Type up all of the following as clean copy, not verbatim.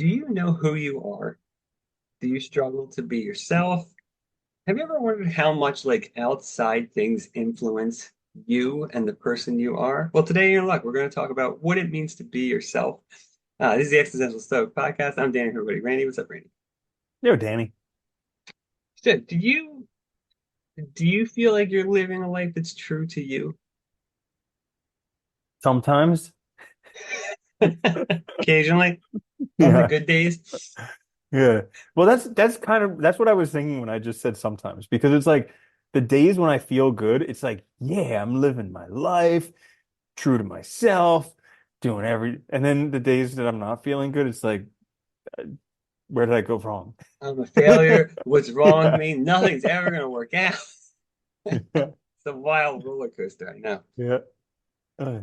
Do you know who you are? Do you struggle to be yourself? Have you ever wondered how much like outside things influence you and the person you are? Well, today in luck, we're going to talk about what it means to be yourself. This is the Existential Stoic podcast. I'm Danny, everybody. Randy, what's up, Randy? Yo, Danny. So, do you feel like you're living a life that's true to you? Sometimes. Occasionally, on the Yeah. good days. Yeah. Well, that's kind of that's what I was thinking when I just said sometimes, because it's like the days when I feel good, it's like, yeah, I'm living my life, true to myself, doing and then the days that I'm not feeling good, it's like, uh, where did I go wrong? I'm a failure. What's wrong with me? Nothing's ever going to work out. Yeah. It's a wild roller coaster, I know. Yeah. Uh,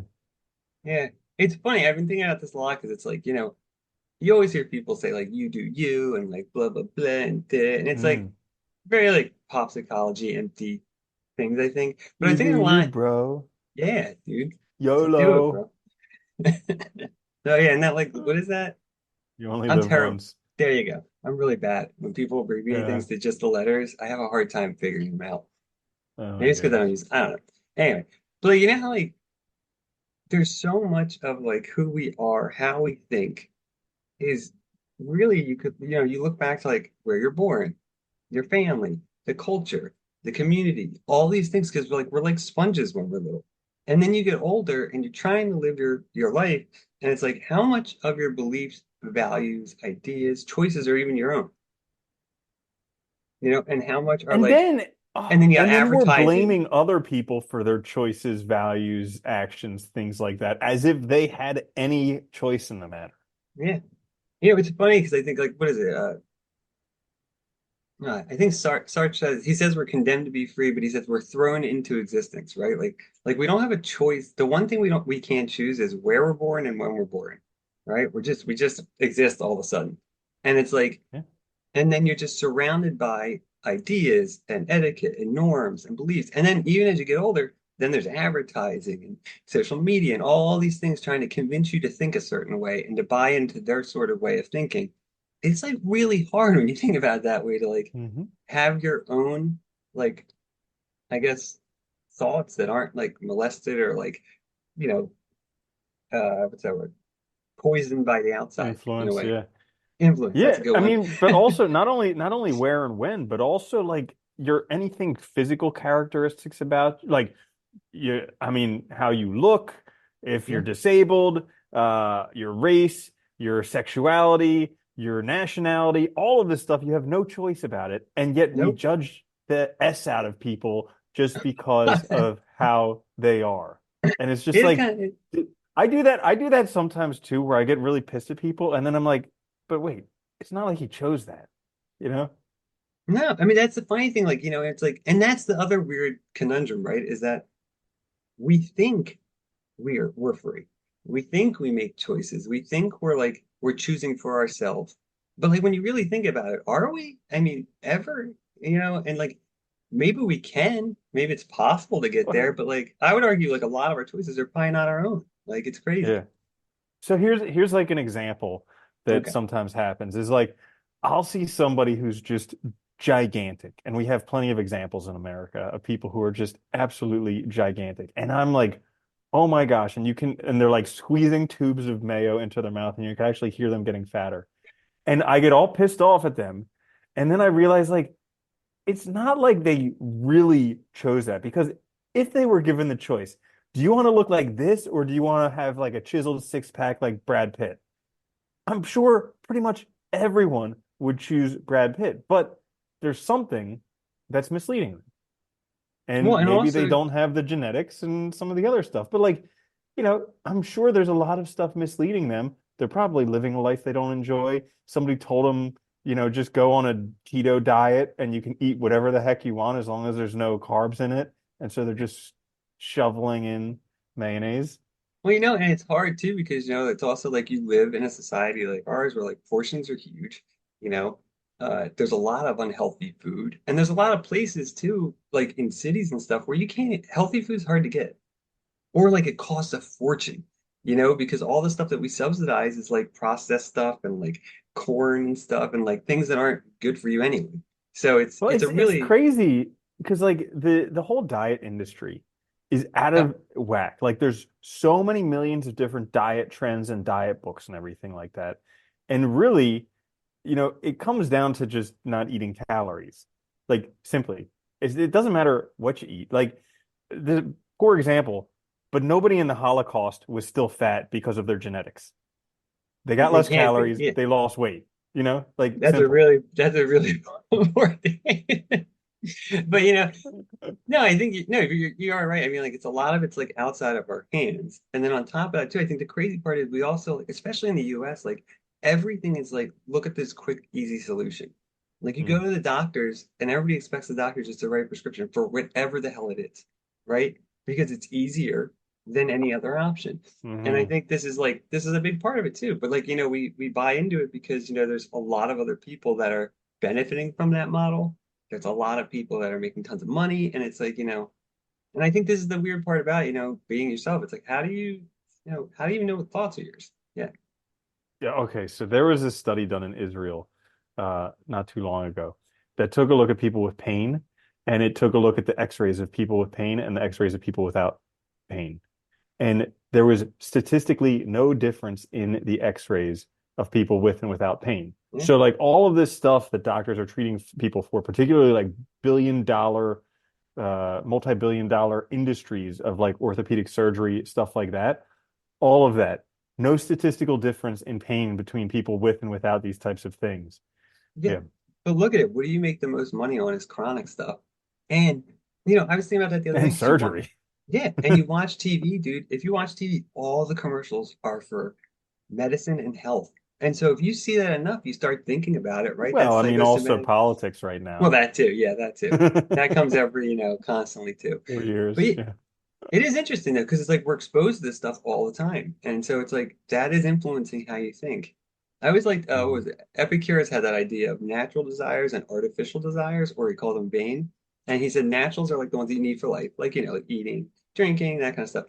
Yeah, it's funny. I've been thinking about this a lot because it's like, you always hear people say like you do you and like blah blah blah and it's like mm. very like pop psychology empty things, I think. But I You think do a you, lot, bro. yeah, dude. So do it, YOLO. bro. So yeah, and that like what is that? You only I'm live terrible. once. There you go. I'm really bad. When people abbreviate Yeah. things to just the letters, I have a hard time figuring them out. Oh Maybe my it's because I don't gosh. use, I don't know. Anyway, but like, you know how like there's so much of like who we are, how we think is really you could you look back to like where you're born, your family, the culture, the community, all these things because we're like sponges when we're little. And then you get older and you're trying to live your life and it's like how much of your beliefs, values, ideas, choices are even your own, and how much are And like then, and then you got and then we're advertising. blaming other people for their choices, values, actions, things like that, as if they had any choice in the matter. Yeah. It's funny because I think like what is it? I think Sartre says he says we're condemned to be free, but he says we're thrown into existence, right? Like we don't have a choice. The one thing we can't choose is where we're born and when we're born, right? We just exist all of a sudden, and it's like, Yeah. and then you're just surrounded by ideas and etiquette and norms and beliefs, and then even as you get older, then there's advertising and social media and all these things trying to convince you to think a certain way and to buy into their sort of way of thinking. It's like really hard when you think about it that way to like Hmm. have your own like I guess thoughts that aren't like molested or like you know what's that word, poisoned by the outside in a Influence, way. yeah. Influence, that's Yeah, a good I one. mean, but also not only where and when, but also like your anything physical characteristics about like I mean, how you look, if Yeah, you're disabled, your race, your sexuality, your nationality, all of this stuff, you have no choice about it. And yet we nope. judge the S out of people just because of how they are. And it's just It's like kind of I do that sometimes too, where I get really pissed at people, and then I'm like, but wait, it's not like he chose that, you know? no, I mean that's the funny thing, like it's like, and that's the other weird conundrum, right? Is that we think we're free. We think we make choices. We think we're choosing for ourselves. But like when you really think about it, are we? I mean, ever? And like maybe we can, maybe it's possible to get there, but like I would argue like a lot of our choices are probably not our own. Like it's crazy. Yeah. So here's like an example that Okay. sometimes happens is like I'll see somebody who's just gigantic, and we have plenty of examples in America of people who are just absolutely gigantic. And I'm like, oh my gosh, and they're like squeezing tubes of mayo into their mouth, and you can actually hear them getting fatter. And I get all pissed off at them. And then I realize like it's not like they really chose that, because if they were given the choice, do you want to look like this or do you want to have like a chiseled six pack like Brad Pitt? I'm sure pretty much everyone would choose Brad Pitt, but there's something that's misleading them. Well, And and maybe they also, don't have the genetics and some of the other stuff. But like, I'm sure there's a lot of stuff misleading them. They're probably living a life they don't enjoy. Somebody told them, just go on a keto diet and you can eat whatever the heck you want as long as there's no carbs in it. And so they're just shoveling in mayonnaise. well, and it's hard too because it's also like you live in a society like ours where like portions are huge, you know. There's a lot of unhealthy food, and there's a lot of places too, like in cities and stuff, where you can't healthy food's hard to get, or like it costs a fortune. because all the stuff that we subsidize is like processed stuff and like corn and stuff and like things that aren't good for you anyway. So it's Well, it's a it's really crazy because like the whole diet industry is out yeah, of whack. Like there's so many millions of different diet trends and diet books and everything like that. And really, it comes down to just not eating calories. Like simply. It doesn't matter what you eat. Like the poor example, but nobody in the Holocaust was still fat because of their genetics. They got they less can't be. calories, Yeah. they lost weight, like That's a simple. really important thing. But no, I think no, you are right. I mean, like it's a lot of it's like outside of our hands. And then on top of that too, I think the crazy part is we also, like, especially in the US, like everything is like, look at this quick, easy solution. Like you go Mm. to the doctors and everybody expects the doctor just to write a prescription for whatever the hell it is, right? Because it's easier than any other option. And I Hmm. think this is a big part of it too. But like, we buy into it because, there's a lot of other people that are benefiting from that model. There's a lot of people that are making tons of money, and it's like, and I think this is the weird part about, being yourself. It's like, how do you even know what thoughts are yours? Yeah. Yeah, okay. So there was a study done in Israel not too long ago that took a look at people with pain and it took a look at the x-rays of people with pain and the x-rays of people without pain. And there was statistically no difference in the x-rays of people with and without pain. Yeah. So like all of this stuff that doctors are treating people for, particularly like billion dollar, multi-billion dollar industries of like orthopedic surgery, stuff like that, all of that. No statistical difference in pain between people with and without these types of things. Yeah. Yeah. But look at it. What do you make the most money on is chronic stuff. And, I was thinking about that the other day And because surgery. yeah, and you watch TV, dude. If you watch TV, all the commercials are for medicine and health. And so if you see that enough, you start thinking about it, right? That Well, I mean, also psychosomatic. politics right Well, now. that too. Yeah, that too. That comes every, constantly too. 4 years. But yeah, Yeah. it is interesting though, because it's like we're exposed to this stuff all the time. And so it's like that is influencing how you think. I always liked, what Mhm. was it? Epicurus had that idea of natural desires and artificial desires, or he called them vain. And he said naturals are like the ones that you need for life, like, like eating, drinking, that kind of stuff.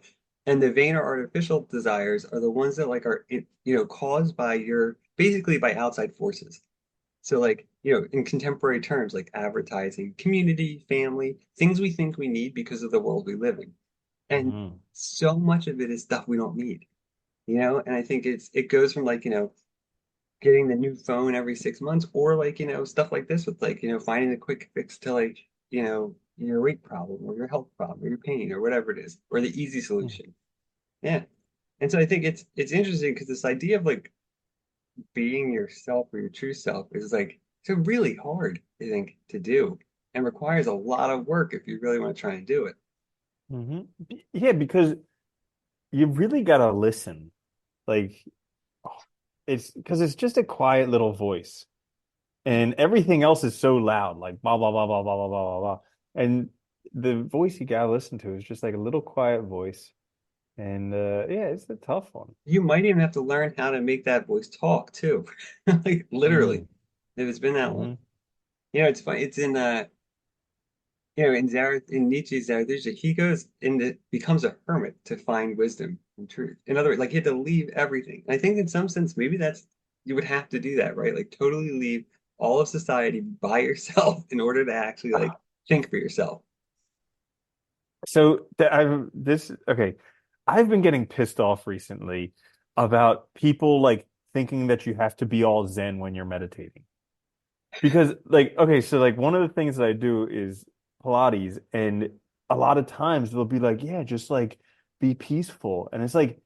And the vain or artificial desires are the ones that like are, caused by basically by outside forces. So like, in contemporary terms, like advertising, community, family, things we think we need because of the world we live in. And Mhm. so much of it is stuff we don't need, and I think it goes from like, getting the new phone every 6 months, or like, stuff like this with like, finding the quick fix to like, your weight problem or your health problem or your pain or whatever it is, or the easy solution. Yeah. And so I think it's interesting because this idea of like being yourself or your true self is like so really hard, I think, to do and requires a lot of work if you really want to try and do it. Mhm. Yeah, because you really gotta listen. Like, oh, it's because it's just a quiet little voice, and everything else is so loud, like blah blah blah blah blah blah blah blah blah. And the voice you gotta listen to is just like a little quiet voice. And yeah, it's a tough one. You might even have to learn how to make that voice talk too. Like literally, Mm. if it's been that long. Hmm. It's funny. It's in in Nietzsche's Zarathustra, he goes into becomes a hermit to find wisdom and truth. In other words, like he had to leave everything. And I think in some sense, maybe that's you would have to do that, right? Like totally leave all of society by yourself in order to actually like think for yourself. So that I've this okay. I've been getting pissed off recently about people like thinking that you have to be all zen when you're meditating. Because like okay, so like one of the things that I do is Pilates, and a lot of times they'll be like, yeah, just like be peaceful. And it's like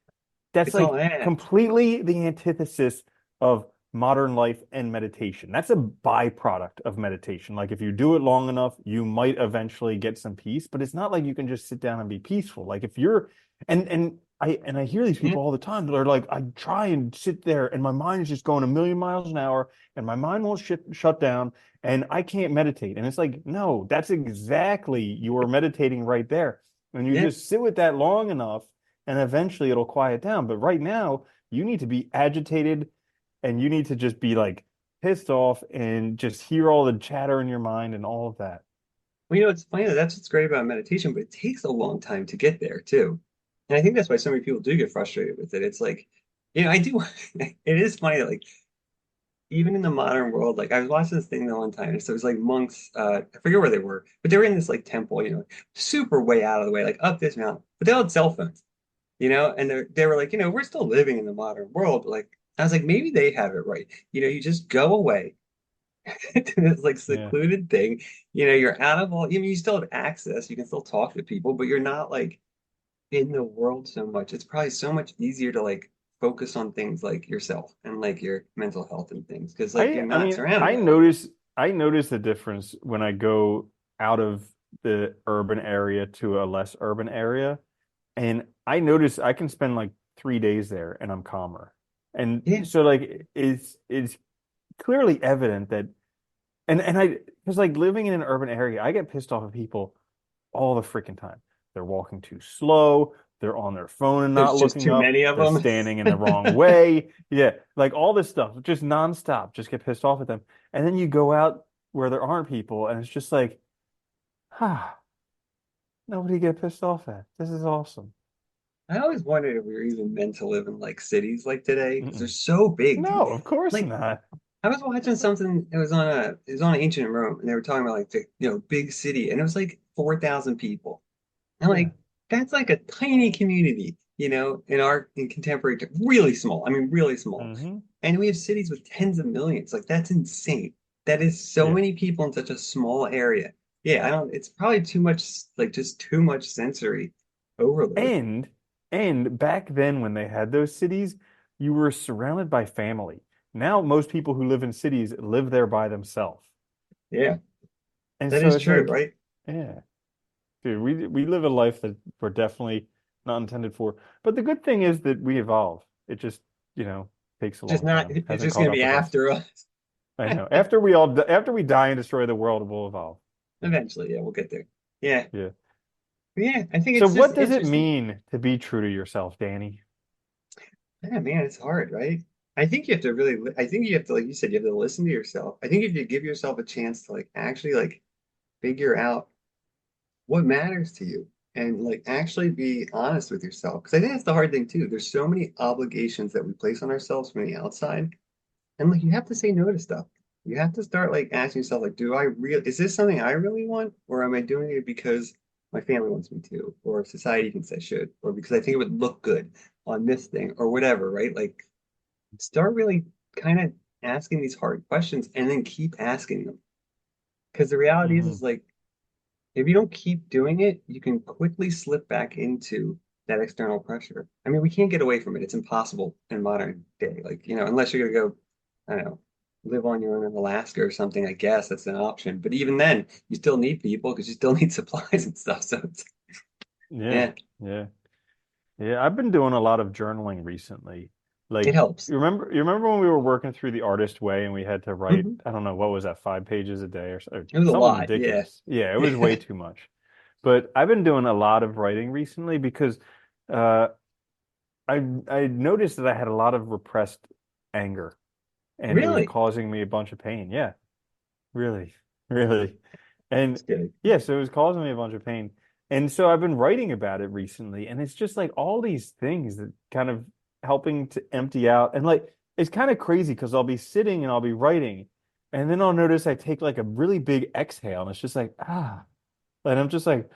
that's It's all like that. completely the antithesis of modern life and meditation. That's a byproduct of meditation. Like if you do it long enough, you might eventually get some peace, but it's not like you can just sit down and be peaceful. Like if you're and I hear these Yeah, people all the time. They're like, I try and sit there and my mind is just going a million miles an hour and my mind won't shut down and I can't meditate. And it's like, no, that's exactly you are meditating right there. And you yeah. just sit with that long enough and eventually it'll quiet down. But right now, you need to be agitated and you need to just be like pissed off and just hear all the chatter in your mind and all of that. Well, it's funny that's what's great about meditation, but it takes a long time to get there too. And I think that's why so many people do get frustrated with it. It's like, I do. It is funny, like even in the modern world, like I was watching this thing the one time, and so it was like monks. I forget where they were, but they were in this like temple, super way out of the way, like up this mountain. But they all had cell phones, and they were like, we're still living in the modern world. But like I was like, maybe they have it right. You just go away to this like Yeah. secluded thing. You're out of all. I mean, you still have access. You can still talk to people, but you're not like in the world so much. It's probably so much easier to like focus on things like yourself and like your mental health and things because like you're I not mean, surrounded by that. I notice the difference when I go out of the urban area to a less urban area. And I notice I can spend like 3 days there and I'm calmer. And Yeah, so like it's clearly evident that and I because like living in an urban area, I get pissed off at people all the freaking time. They're walking too slow, they're on their phone and there's not just looking too up, many of they're them. standing in the wrong way. Yeah, like all this stuff, just nonstop, just get pissed off at them. And then you go out where there aren't people, and it's just like, ah, nobody get pissed off at. This is awesome. I always wondered if we were even meant to live in like cities like today because they're Mm-mm. so big, dude. No, of course Like not. I was watching something. It was on ancient Rome, and they were talking about like the big city, and it was like 4,000 people. And Yeah. like that's like a tiny community, in contemporary really small. I mean, really small. Hmm. And we have cities with tens of millions. Like that's insane. That is so Yeah. many people in such a small area. Yeah, I don't it's probably too much like just too much sensory overload. And and back then when they had those cities, you were surrounded by family. Now most people who live in cities live there by themselves. Yeah, And that so is it's true, like, right? yeah, dude, we live a life that we're definitely not intended for. But the good thing is that we evolve. It just, takes a Just long not time. it's Hasn't just caught gonna up be with us. after us. I know. After we die and destroy the world, we'll evolve. Eventually, yeah, we'll get there. Yeah. Yeah. Yeah, I think So it's just what does it interesting. mean to be true to yourself, Danny? Yeah, man, it's hard, right? I think you have to I think you have to, like you said, you have to listen to yourself. I think if you give yourself a chance to like actually like figure out what matters to you and like actually be honest with yourself. Because I think that's the hard thing too. There's so many obligations that we place on ourselves from the outside. And like you have to say no to stuff. You have to start like asking yourself, like, is this something I really want? Or am I doing it because my family wants me to, or society thinks I should, or because I think it would look good on this thing, or whatever, right? Like start really kind of asking these hard questions and then keep asking them. Because the reality is Hmm. like if you don't keep doing it, you can quickly slip back into that external pressure. I mean, we can't get away from it. It's impossible in modern day. Like, unless you're gonna go, I don't know, live on your own in Alaska or something, I guess that's an option. But even then, you still need people because you still need supplies and stuff. So Yeah. yeah, Yeah. Yeah, I've been doing a lot of journaling recently. it Like, helps. you remember when we were working through the artist way and we had to write, Hmm. I don't know, what was that, 5 pages a day or It was a something lot. Yeah. ridiculous. Yeah, it was way too much. But I've been doing a lot of writing recently because uh I noticed that I had a lot of repressed anger and it was Really? causing me a bunch of pain. Yeah, really, really. And Just kidding. yeah, so it was causing me a bunch of pain. And so I've been writing about it recently, and it's just like all these things that kind of helping to empty out. And like it's kind of crazy because I'll be sitting and I'll be writing, and then I'll notice I take like a really big exhale, and it's just like, ah. And I'm just like,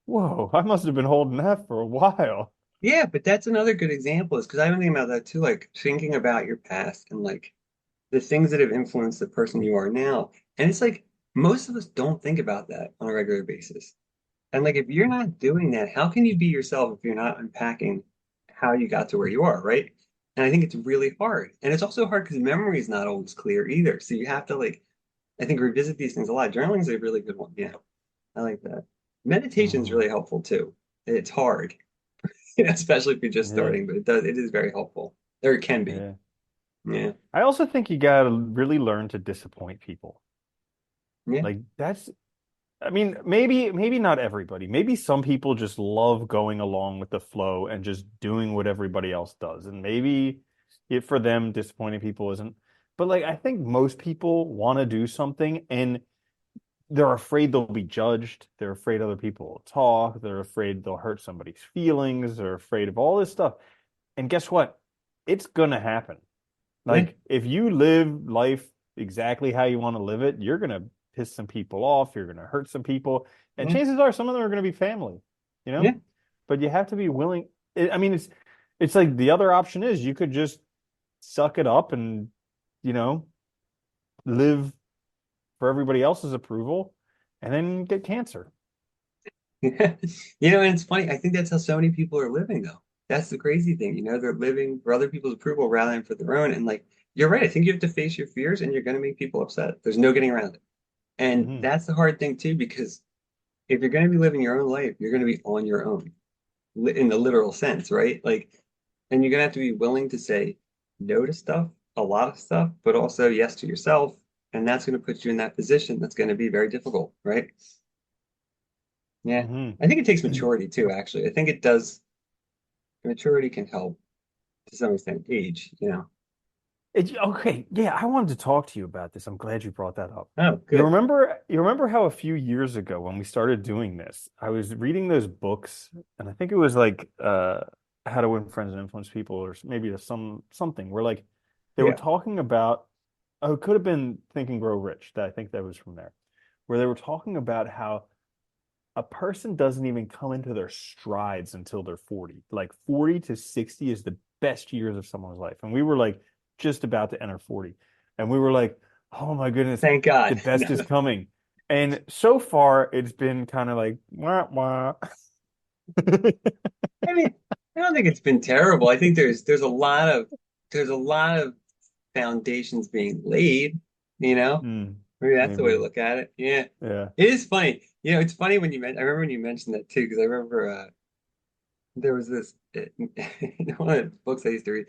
whoa, I must have been holding that for a while. Yeah, but that's another good example is because I've been thinking about that too, like thinking about your past and like the things that have influenced the person you are now. And it's like most of us don't think about that on a regular basis. And like if you're not doing that, how can you be yourself if you're not unpacking how you got to where you are, right? And I think it's really hard. And it's also hard because memory is not always clear either. So you have to like, I think revisit these things a lot. Journaling is a really good one. Yeah, I like that. Meditation is Mhm. really helpful too. It's hard, especially if you're just Yeah, starting, but it is very helpful. Or it can be. yeah. Yeah. I also think you gotta really learn to disappoint people. Yeah. Like that's I mean, maybe not everybody. Maybe some people just love going along with the flow and just doing what everybody else does. And maybe it for them disappointing people isn't. But like I think most people want to do something and they're afraid they'll be judged. They're afraid other people will talk. They're afraid they'll hurt somebody's feelings. They're afraid of all this stuff. And guess what? It's gonna happen. Yeah, Like if you live life exactly how you want to live it, you're gonna piss some people off. You're gonna hurt some people, and yeah, chances are some of them are gonna be family. You know, yeah. but you have to be willing. I mean, it's like the other option is you could just suck it up and you know live for everybody else's approval, and then get cancer. You know, and it's funny. I think that's how so many people are living, though. That's the crazy thing. You know, they're living for other people's approval rather than for their own. And like, you're right. I think you have to face your fears, and you're going to make people upset. There's no getting around it. And Hmm. that's the hard thing too, because if you're going to be living your own life, you're going to be on your own in the literal sense, right? Like, and you're going to have to be willing to say no to stuff, a lot of stuff, but also yes to yourself. And that's going to put you in that position that's going to be very difficult, right? Yeah. Hmm. I think it takes maturity too, actually. I think it does. Maturity can help to some extent, age, you know. Okay, yeah, I wanted to talk to you about this. I'm glad you brought that up. Oh, You good. remember, you remember how a few years ago when we started doing this, I was reading those books, and I think it was like How to Win Friends and Influence People, or maybe something where like they were Yeah. talking about, oh, it could have been Think and Grow Rich. That I think that was from there, where they were talking about how a person doesn't even come into their strides until they're 40. Like 40 to 60 is the best years of someone's life. And we were like just about to enter 40. And we were like, oh my goodness, Thank the God. best is No. coming. And so far, it's been kind of like, wah, wah. I mean, I don't think it's been terrible. I think there's a lot of foundations being laid, you know? Hmm, Maybe that's the way to maybe. look at it. Yeah. Yeah. It is funny. You know, it's funny when I remember when you mentioned that too, because I remember there was this one of the books I used to read.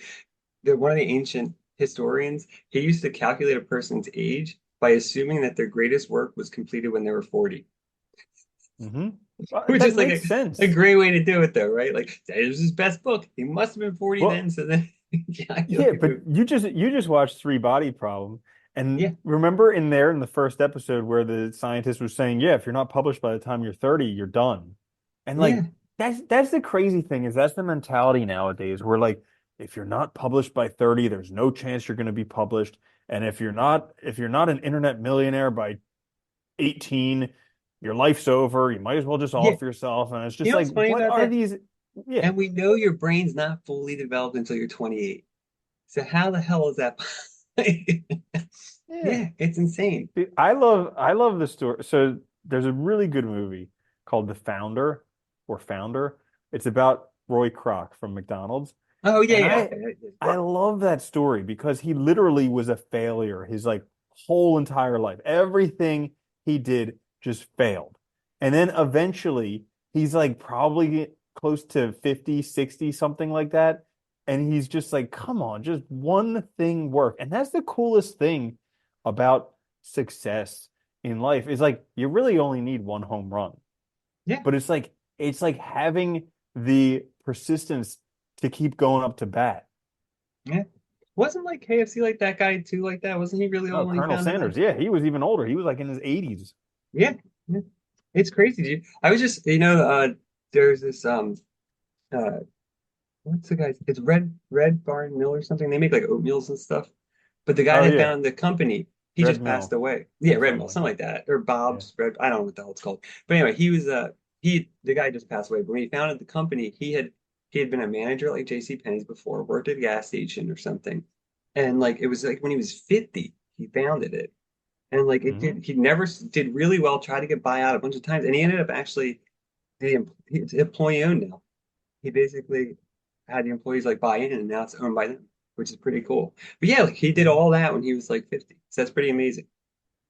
One of the ancient historians, he used to calculate a person's age by assuming that their greatest work was completed when they were 40, Hmm. which That is like makes a sense. great way to do it, though, right? Like, it was his best book. He must have been 40 then, Well, so then he yeah, but calculated. you just watched Three Body Problem, and Yeah, remember in there in the first episode where the scientist was saying, "Yeah, if you're not published by the time you're 30, you're done." And like yeah, that's the crazy thing is that's the mentality nowadays. Where like if you're not published by 30, there's no chance you're going to be published, and if you're not an internet millionaire by 18, your life's over. You might as well just yeah. off yourself. And it's You just know like, what's funny what about are that? these? Yeah, And we know your brain's not fully developed until you're 28. So how the hell is that? yeah. Yeah, it's insane. Dude, I love the story. So there's a really good movie called The Founder or Founder. It's about Roy Kroc from McDonald's. Oh yeah, And yeah, I okay. I love that story because he literally was a failure his like whole entire life. Everything he did just failed. And then eventually he's like probably close to 50, 60, something like that. And he's just like, come on, just one thing work. And that's the coolest thing about success in life is like you really only need one home run. Yeah, But it's like having the persistence to keep going up to bat. yeah. Wasn't like KFC like that guy too, like that? Wasn't he really No, old when he Colonel founded that? Sanders, yeah, he was even older. He was like in his 80s. Yeah, yeah. It's crazy, dude. I was just, you know, there's this uh what's the guy's? It's Red Barn Mill or something. They make like oatmeals and stuff. But the guy Oh that yeah, founded the company, he Red just passed Mill away. Yeah, or Red something Mill, like something that. like that, or Yeah. Bob's Red. I don't know what the hell it's called. But anyway, the guy just passed away. But when he founded the company, he had been a manager at like J.C. Penney's before, worked at a gas station or something, and like it was like when he was 50, he founded it, and like it Hmm. did. He never did really well. Tried to get buyout a bunch of times, and he ended up actually it's employee owned now. He basically had the employees like buy in, and now it's owned by them, which is pretty cool. But yeah, like he did Hmm. all that when he was like 50. So that's pretty amazing.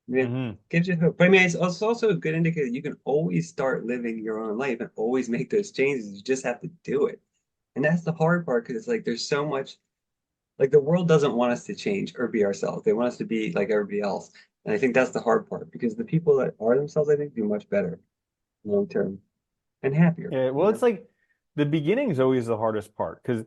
Yeah, Hmm. gives you hope. But I mean, it's also a good indicator you can always start living your own life and always make those changes. You just have to do it. And that's the hard part because it's like there's so much, like the world doesn't want us to change or be ourselves. They want us to be like everybody else. And I think that's the hard part because the people that are themselves, I think, do much better long term and happier, Yeah, you well, it's know? like the beginning is always the hardest part because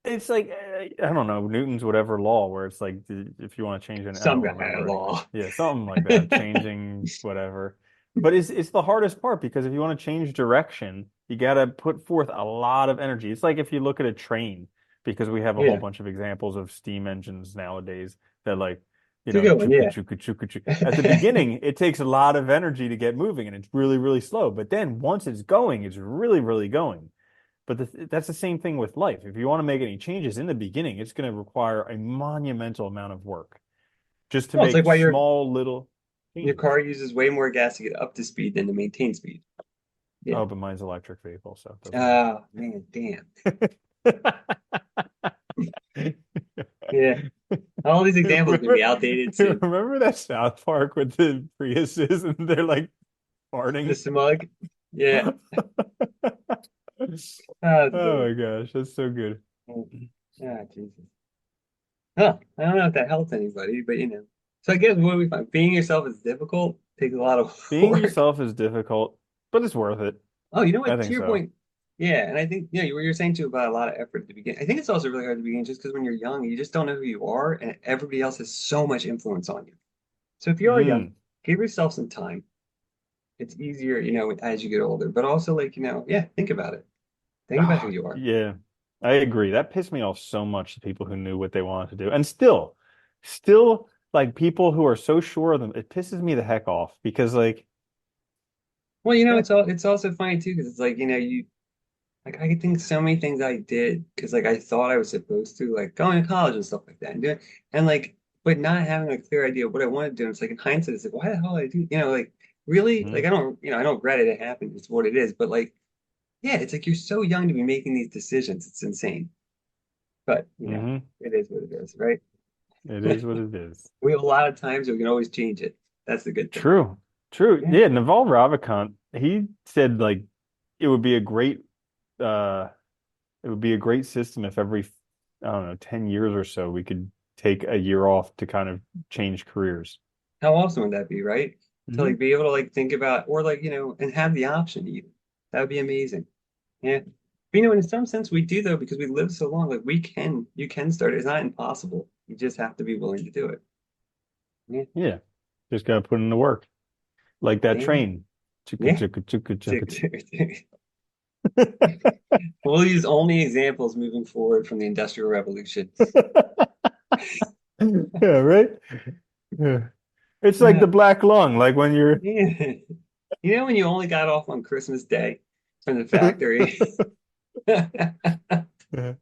It's like I don't know, Newton's whatever law where it's like if you want to change it, I Some don't kind of remember. law. Yeah, something like that, changing whatever. But it's the hardest part because if you want to change direction, you got to put forth a lot of energy. It's like if you look at a train, because we have a whole Yeah, bunch of examples of steam engines nowadays that like, it's a good one. chuka Yeah. chuka chuka chuka. At the beginning, it takes a lot of energy to get moving and it's really, really slow. But then once it's going, it's really, really going. But that's the same thing with life. If you want to make any changes in the beginning, it's going to require a monumental amount of work just to Well, it's like make why small little your changes. car uses way more gas to get up to speed than to maintain speed. Yeah. Oh, but mine's electric vehicle, so it doesn't matter. Oh man, damn. Yeah. All these examples can be Remember, outdated soon. remember that South Park with the Priuses and they're like The farting? smug. Yeah. Oh Oh, that's my good. gosh, that's so good. Ah, Jesus. Huh. I don't know if that helps anybody, but So I guess what do we find? Being yourself is difficult, takes a lot of Being work. yourself is difficult, but it's worth it. Oh, you know I what? To think your so. point, yeah, and I think what you're saying too about a lot of effort at the beginning. I think it's also really hard at the beginning just because when you're young, you just don't know who you are, and everybody else has so much influence on you. So if you are young, Mm. give yourself some time. It's easier, as you get older, but also like, yeah, think about it. Think about who Oh, you are. yeah, I agree. That pissed me off so much, the people who knew what they wanted to do. And still like people who are so sure of them, it pisses me the heck off because like, Well, yeah, it's also funny too because it's like, you like I think so many things I did because like I thought I was supposed to, like going to college and stuff like that and doing and like but not having a clear idea of what I wanted to do. And it's like in hindsight, it's like, why the hell did I do? Like really, like mhm, I don't regret it. It happened. It's what it is. But like, yeah, it's like you're so young to be making these decisions. It's insane. But mhm. it is what it is, right? It is what it is. We have a lot of times so we can always change it. That's the good thing. True. True. Yeah. Yeah, Naval Ravikant, he said like it would be a great uh it would be a great system if every I don't know, 10 years or so we could take a year off to kind of change careers. How awesome would that be, right? To Hmm. like be able to like think about or like, and have the option even. That would be amazing. Yeah. But in some sense we do though, because we live so long, like you can start it. It's not impossible. You just have to be willing to do it. Yeah. Yeah. Just gotta put in the work. Like that Damn. train. Chugga Yeah. chugga chugga chugga. We'll use only examples moving forward from the Industrial Revolution. Yeah, right? Yeah. It's like Uh, the black lung, like when you're yeah. When you only got off on Christmas Day from the factory. Yeah.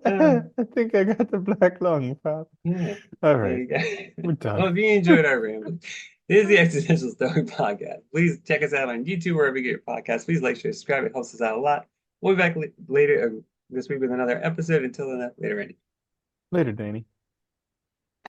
Uh, I think I got the black lung, pal. yeah. All There right, you go. we're done. Well, if you enjoyed our rambling, this is the Existential Stoic podcast. Please check us out on YouTube, wherever you get your podcasts. Please like, share, subscribe. It helps us out a lot. We'll be back later this week with another episode. Until then, later, Randy. Later, Danny.